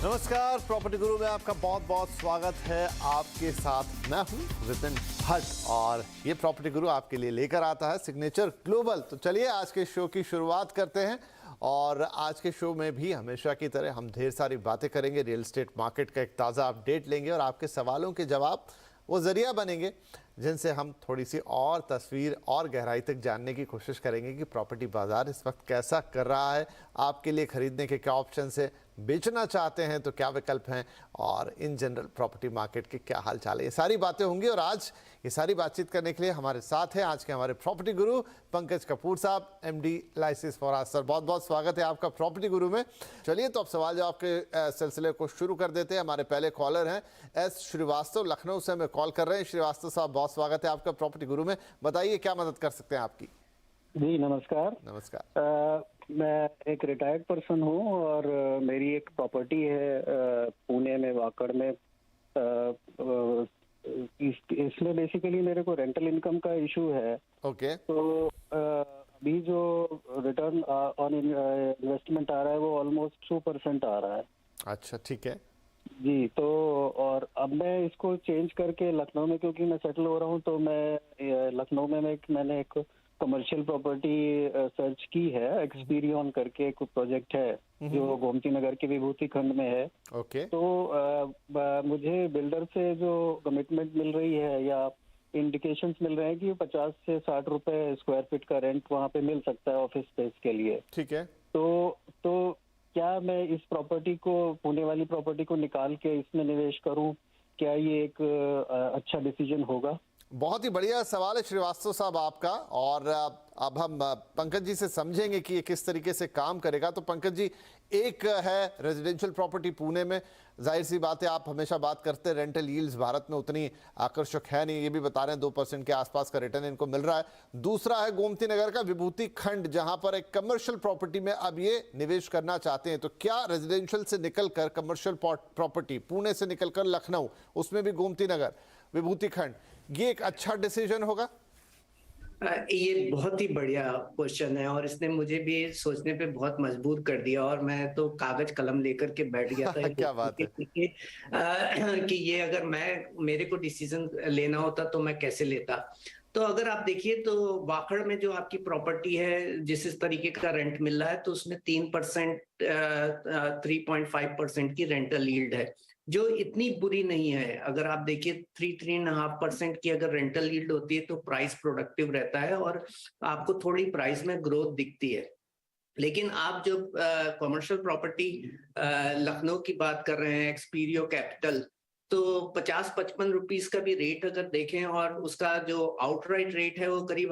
नमस्कार, प्रॉपर्टी गुरु में आपका बहुत बहुत स्वागत है। आपके साथ मैं हूं विपिन भट्ट और ये प्रॉपर्टी गुरु आपके लिए लेकर आता है सिग्नेचर ग्लोबल। तो चलिए आज के शो की शुरुआत करते हैं और आज के शो में भी हमेशा की तरह हम ढेर सारी बातें करेंगे, रियल एस्टेट मार्केट का एक ताज़ा अपडेट लेंगे और आपके सवालों के जवाब वो ज़रिया बनेंगे जिनसे हम थोड़ी सी और तस्वीर और गहराई तक जानने की कोशिश करेंगे कि प्रॉपर्टी बाज़ार इस वक्त कैसा कर रहा है, आपके लिए ख़रीदने के क्या ऑप्शन है, बेचना चाहते हैं तो क्या विकल्प हैं और इन जनरल प्रॉपर्टी मार्केट के क्या हाल चाल है। ये सारी बातें होंगी और आज ये सारी बातचीत करने के लिए हमारे साथ हैं आज के हमारे प्रॉपर्टी गुरु पंकज कपूर साहब, MD लाइसेंस फॉर आज। सर बहुत बहुत स्वागत है आपका प्रॉपर्टी गुरु में। चलिए तो अब सवाल जवाब के सिलसिले को शुरू कर देते हैं। हमारे पहले कॉलर हैं S श्रीवास्तव, लखनऊ से हमें कॉल कर रहे हैं। श्रीवास्तव साहब बहुत स्वागत है आपका प्रॉपर्टी गुरु में। बताइए क्या मदद कर सकते हैं आपकी। जी नमस्कार। नमस्कार। मैं एक रिटायर्ड पर्सन हूँ और मेरी एक प्रॉपर्टी है पुणे में, वाकड़ में। इसमें बेसिकली मेरे को रेंटल इनकम का इशू है। ओके। तो अभी जो रिटर्न ऑन इन्वेस्टमेंट आ रहा है वो ऑलमोस्ट 2% आ रहा है। अच्छा, ठीक है जी। तो और अब मैं इसको चेंज करके लखनऊ में, क्योंकि मैं सेटल हो रहा हूँ, तो मैं लखनऊ में मैंने एक कमर्शियल प्रॉपर्टी सर्च की है। एक्सपीरियन करके एक प्रोजेक्ट है जो गोमती नगर के विभूति खंड में है। ओके। तो मुझे बिल्डर से जो कमिटमेंट मिल रही है या इंडिकेशंस मिल रहे हैं कि 50 से 60 रुपए स्क्वायर फीट का रेंट वहाँ पे मिल सकता है ऑफिस स्पेस के लिए। ठीक है। तो क्या मैं इस प्रॉपर्टी को, पुणे वाली प्रॉपर्टी को निकाल के इसमें निवेश करूं? क्या ये एक अच्छा डिसीजन होगा? बहुत ही बढ़िया सवाल है श्रीवास्तव साहब आपका। और अब हम पंकज जी से समझेंगे कि ये किस तरीके से काम करेगा। तो पंकज जी, एक है रेजिडेंशियल प्रॉपर्टी पुणे में, जाहिर सी बात है आप हमेशा बात करते हैं रेंटल यील्ड्स भारत में उतनी आकर्षक है नहीं, ये भी बता रहे हैं 2% के आसपास का रिटर्न इनको मिल रहा है। दूसरा है गोमती नगर का विभूति खंड, जहां पर एक कमर्शियल प्रॉपर्टी में अब ये निवेश करना चाहते हैं। तो क्या रेजिडेंशियल से निकलकर कमर्शियल प्रॉपर्टी, पुणे से निकलकर लखनऊ, उसमें भी गोमती नगर विभूति खंड, ये एक अच्छा डिसीजन होगा? ये बहुत ही बढ़िया क्वेश्चन है और इसने मुझे भी सोचने पे बहुत मजबूर कर दिया और मैं तो कागज कलम लेकर के बैठ गया था। क्या बात है। कि ये अगर मेरे को डिसीजन लेना होता तो मैं कैसे लेता। तो अगर आप देखिए तो वाकड़ में जो आपकी प्रॉपर्टी है, जिस तरीके का रेंट मिल रहा है, तो उसमें 3% 3.5% की रेंटल यील्ड है, जो इतनी बुरी नहीं है। अगर आप देखिए 3-3.5% की अगर रेंटल यील्ड होती है तो प्राइस प्रोडक्टिव रहता है और आपको थोड़ी प्राइस में ग्रोथ दिखती है। लेकिन आप जो कमर्शियल प्रॉपर्टी लखनऊ की बात कर रहे हैं, एक्सपीरियो कैपिटल, तो 50-55 रुपीस का भी रेट अगर देखें और उसका जो आउटराइट रेट है वो करीब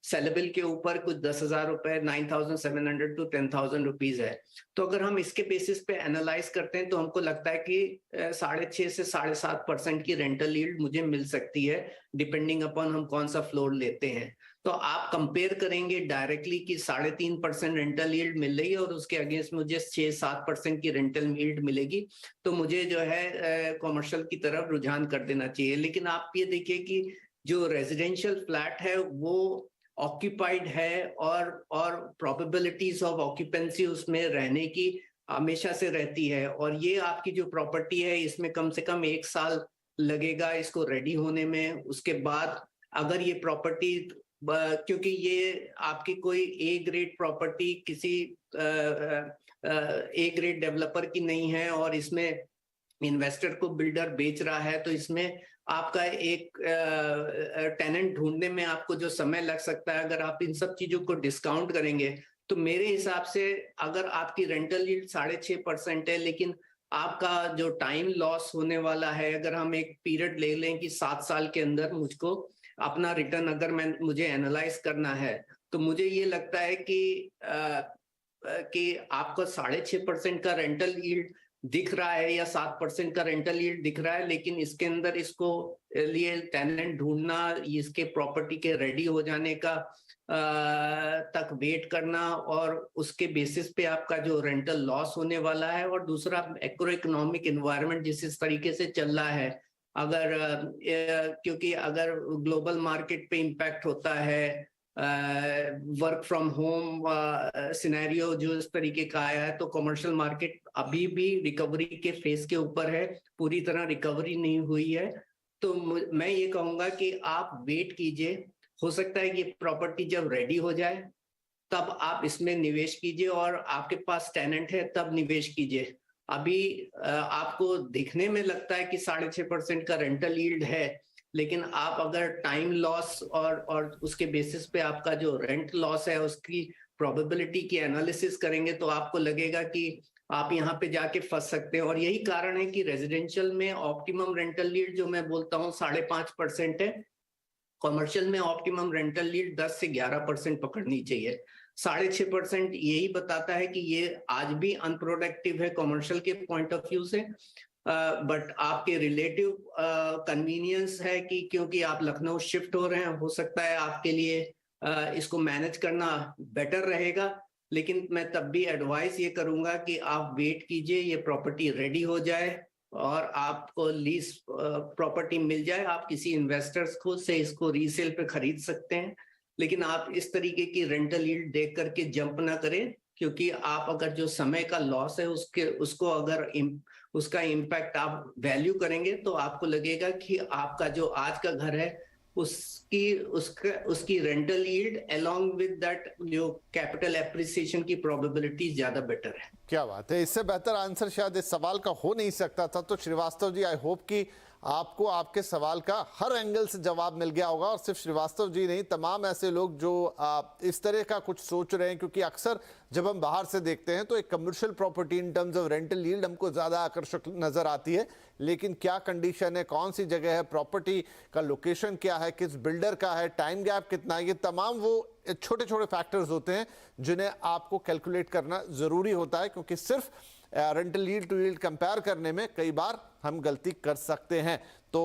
सेलेबल के ऊपर कुछ 10,000 रुपए, 9,700 to 10,000 रुपीज है। तो अगर हम इसके बेसिस पे एनालाइज करते हैं तो हमको लगता है कि 6.5 से 7.5% की रेंटल यील्ड मुझे मिल सकती है, डिपेंडिंग अपॉन हम कौन सा फ्लोर लेते हैं। तो आप कंपेयर करेंगे डायरेक्टली कि 3.5% रेंटल यील्ड मिल रही है और उसके अगेंस्ट मुझे 6-7% की रेंटल यील्ड मिलेगी, तो मुझे जो है कमर्शियल की तरफ रुझान कर देना चाहिए। लेकिन आप ये देखिए कि जो रेजिडेंशियल फ्लैट है वो ऑक्यूपाइड है और प्रोबेबिलिटीज ऑफ ऑक्यूपेंसी उसमें रहने की हमेशा से रहती है। और ये आपकी जो प्रॉपर्टी है इसमें कम से कम 1 साल लगेगा इसको रेडी होने में। उसके बाद अगर ये प्रॉपर्टी, क्योंकि ये आपकी कोई ए ग्रेड प्रॉपर्टी किसी ए ग्रेड डेवलपर की नहीं है और इसमें इन्वेस्टर को बिल्डर बेच रहा है, तो इसमें आपका एक टेनेंट ढूंढने में आपको जो समय लग सकता है, अगर आप इन सब चीजों को डिस्काउंट करेंगे तो मेरे हिसाब से अगर आपकी रेंटल यील्ड 6.5% है, लेकिन आपका जो टाइम लॉस होने वाला है, अगर हम एक पीरियड ले लें कि 7 साल के अंदर मुझको अपना रिटर्न अगर मुझे एनालाइज करना है, तो मुझे ये लगता है कि आपको 6.5% का रेंटल यील्ड दिख रहा है या 7% का रेंटल यील्ड दिख रहा है, लेकिन इसके अंदर इसको लिए टेनेंट ढूंढना, इसके प्रॉपर्टी के रेडी हो जाने का तक वेट करना और उसके बेसिस पे आपका जो रेंटल लॉस होने वाला है, और दूसरा मैक्रो इकोनॉमिक एनवायरनमेंट जिस तरीके से चल रहा है, अगर क्योंकि अगर ग्लोबल मार्केट पे इम्पैक्ट होता है, वर्क फ्रॉम होम सिनेरियो जो इस तरीके का आया है, तो कमर्शियल मार्केट अभी भी रिकवरी के फेस के ऊपर है, पूरी तरह रिकवरी नहीं हुई है। तो मैं ये कहूंगा कि आप वेट कीजिए, हो सकता है कि प्रॉपर्टी जब रेडी हो जाए तब आप इसमें निवेश कीजिए, और आपके पास टेनेंट है तब निवेश कीजिए। अभी आपको दिखने में लगता है कि 6.5% का रेंटल यील्ड है, लेकिन आप अगर टाइम लॉस और उसके बेसिस पे आपका जो रेंट लॉस है उसकी प्रोबेबिलिटी की एनालिसिस करेंगे तो आपको लगेगा कि आप यहाँ पे जाके फंस सकते हैं। और यही कारण है कि रेजिडेंशियल में ऑप्टिमम रेंटल यील्ड जो मैं बोलता हूँ 5.5% है, कॉमर्शियल में ऑप्टिमम रेंटल यील्ड 10 से 11% पकड़नी चाहिए। 6.5% यही बताता है कि ये आज भी अनप्रोडक्टिव है कॉमर्शियल के पॉइंट ऑफ व्यू से, बट आपके रिलेटिव कन्वीनियंस है कि क्योंकि आप लखनऊ शिफ्ट हो रहे हैं, हो सकता है आपके लिए इसको मैनेज करना बेटर रहेगा। लेकिन मैं तब भी एडवाइस ये करूंगा कि आप वेट कीजिए, ये प्रॉपर्टी रेडी हो जाए और आपको लीज प्रॉपर्टी मिल जाए, आप किसी इन्वेस्टर्स को से इसको रीसेल पे खरीद सकते हैं। लेकिन आप इस तरीके की रेंटल यील्ड देख करके जंप ना करें, क्योंकि आप अगर जो समय का लॉस है उसको अगर उसका इम्पैक्ट आप वैल्यू करेंगे तो आपको लगेगा कि आपका जो आज का घर है उसकी rental yield along with that जो कैपिटल एप्रिसिएशन की प्रोबेबिलिटी ज्यादा बेटर है। क्या बात है, इससे बेहतर आंसर शायद इस सवाल का हो नहीं सकता था। तो श्रीवास्तव जी, आई होप कि आपको आपके सवाल का हर एंगल से जवाब मिल गया होगा, और सिर्फ श्रीवास्तव जी नहीं, तमाम ऐसे लोग जो इस तरह का कुछ सोच रहे हैं। क्योंकि अक्सर जब हम बाहर से देखते हैं तो एक commercial property in terms of rental yield हमको ज़्यादा आकर्षक नज़र आती है, लेकिन क्या कंडीशन है, कौन सी जगह है, प्रॉपर्टी का लोकेशन क्या है, किस बिल्डर का है, टाइम गैप कितना है, ये तमाम वो छोटे छोटे फैक्टर्स होते हैं जिन्हें आपको कैलकुलेट करना ज़रूरी होता है। क्योंकि सिर्फ rental yield to yield compare करने में कई बार हम गलती कर सकते हैं। तो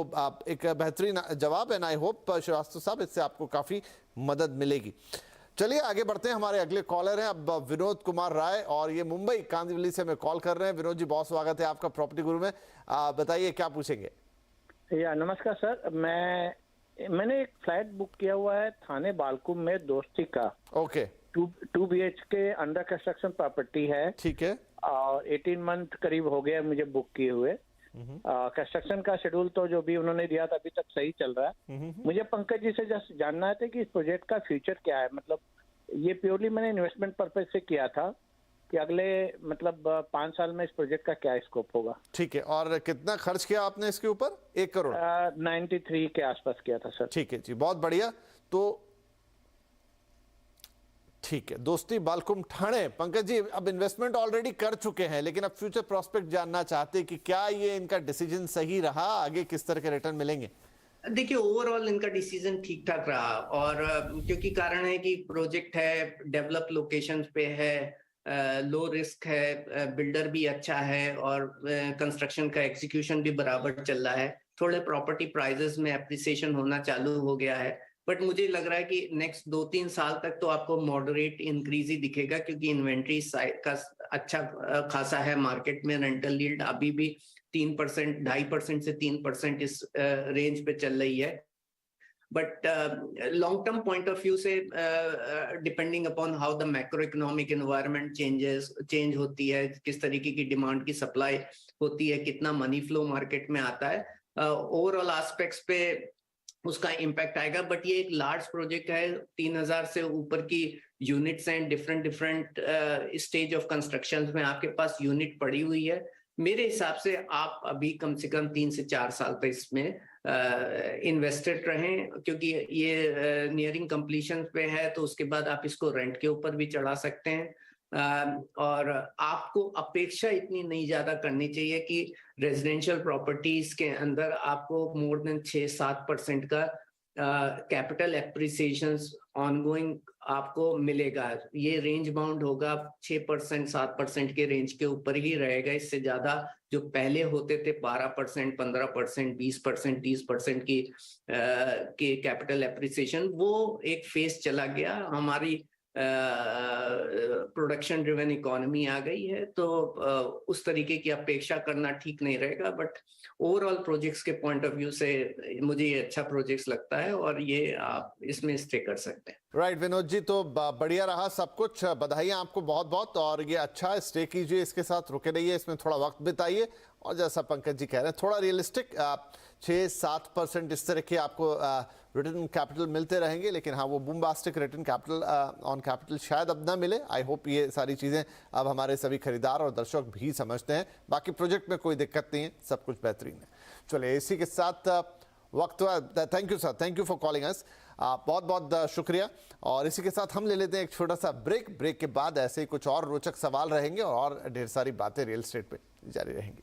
एक बेहतरीन जवाब है, आई होप श्रीवास्तव साहब इससे आपको काफ़ी मदद मिलेगी। चलिए आगे बढ़ते हैं, हमारे अगले कॉलर हैं अब विनोद कुमार राय, और ये मुंबई कांदिवली से हमें कॉल कर रहे हैं। विनोद जी, बहुत स्वागत है आपका प्रॉपर्टी गुरु में। बताइए क्या पूछेंगे। नमस्कार सर, मैंने एक फ्लैट बुक किया हुआ है थाने बालकुम में दोस्ती का। Okay. 2 BHK under construction property है। ठीक है। 18 मंथ करीब हो गया मुझे बुक किए हुए। कंस्ट्रक्शन का शेड्यूल तो जो भी उन्होंने दिया था अभी तक सही चल रहा है। मुझे पंकज जी से जस्ट जानना है कि इस प्रोजेक्ट का फ्यूचर क्या है। मतलब ये प्योरली मैंने इन्वेस्टमेंट पर्पज से किया था कि अगले 5 साल में इस प्रोजेक्ट का क्या स्कोप होगा। ठीक है, और कितना खर्च किया आपने इसके ऊपर? 1 करोड़ 93 के आसपास किया था सर। ठीक है जी, बहुत बढ़िया। तो ठीक है, दोस्ती बालकुम ठाणे। पंकज जी, अब इन्वेस्टमेंट ऑलरेडी कर चुके हैं, लेकिन अब फ्यूचर प्रोस्पेक्ट जानना चाहते हैं कि क्या ये इनका डिसीजन सही रहा, आगे किस तरह के रिटर्न मिलेंगे? देखिए, ओवरऑल इनका डिसीजन ठीक ठाक रहा, और क्योंकि कारण है कि प्रोजेक्ट है, डेवलप लोकेशन पे है, लो रिस्क है, बिल्डर भी अच्छा है, और कंस्ट्रक्शन का एग्जीक्यूशन भी बराबर चल रहा है। थोड़े प्रॉपर्टी प्राइजेस में एप्रिसिएशन होना चालू हो गया है, बट मुझे लग रहा है कि नेक्स्ट 2-3 साल तक तो आपको मॉडरेट इंक्रीज ही दिखेगा, क्योंकि इन्वेंट्री साइड का अच्छा खासा है मार्केट में। रेंटल यील्ड अभी भी 3%, 2.5% से 3% इस रेंज पे चल रही है। But long term point of view से depending upon how the macroeconomic environment change होती है, किस तरीके की डिमांड की सप्लाई होती है, कितना मनी फ्लो मार्केट में आता है, ओवरऑल एस्पेक्ट्स पे उसका इम्पैक्ट आएगा। बट ये एक लार्ज प्रोजेक्ट है, 3000 से ऊपर की यूनिट्स हैं, डिफरेंट स्टेज ऑफ कंस्ट्रक्शन में आपके पास यूनिट पड़ी हुई है। मेरे हिसाब से आप अभी कम से कम 3 से 4 साल तक इसमें इन्वेस्टेड रहें, क्योंकि ये नियरिंग कंप्लीशन पे है, तो उसके बाद आप इसको रेंट के ऊपर भी चढ़ा सकते हैं। और आपको अपेक्षा इतनी नहीं ज्यादा करनी चाहिए कि रेजिडेंशियल प्रॉपर्टीज के अंदर आपको मोर देन 6-7% का कैपिटल एप्रिसिएशन ऑनगोइंग आपको मिलेगा। ये रेंज बाउंड होगा, 6%, 7% के रेंज के ऊपर ही रहेगा। इससे ज्यादा जो पहले होते थे 12%, 15%, 20%, 30% की कैपिटल एप्रिसिएशन, वो एक फेज चला गया। हमारी प्रोडक्शन ड्रिवन इकोनॉमी आ गई है, तो उस तरीके की अपेक्षा करना ठीक नहीं रहेगा। बट ओवरऑल प्रोजेक्ट्स के पॉइंट ऑफ व्यू से मुझे ये अच्छा प्रोजेक्ट्स लगता है और ये आप इसमें स्टे कर सकते हैं। राइट विनोद जी, तो बढ़िया रहा सब कुछ, बधाइयाँ आपको बहुत बहुत। और ये अच्छा स्टे कीजिए, इसके साथ रुके रहिए, इसमें थोड़ा वक्त बिताइए। और जैसा पंकज जी कह रहे हैं, थोड़ा रियलिस्टिक 6-7% इस तरह के आपको रिटर्न कैपिटल मिलते रहेंगे, लेकिन हाँ वो बूमबास्टिक रिटर्न कैपिटल ऑन कैपिटल शायद अब ना मिले। आई होप ये सारी चीज़ें अब हमारे सभी खरीदार और दर्शक भी समझते हैं। बाकी प्रोजेक्ट में कोई दिक्कत नहीं है, सब कुछ बेहतरीन है। चलिए इसी के साथ वक्त हुआ। Thank you sir, thank you for calling us, बहुत बहुत शुक्रिया। और इसी के साथ हम ले लेते हैं एक छोटा सा ब्रेक के बाद ऐसे ही कुछ और रोचक सवाल रहेंगे और ढेर सारी बातें रियल एस्टेट पे जारी रहेंगी।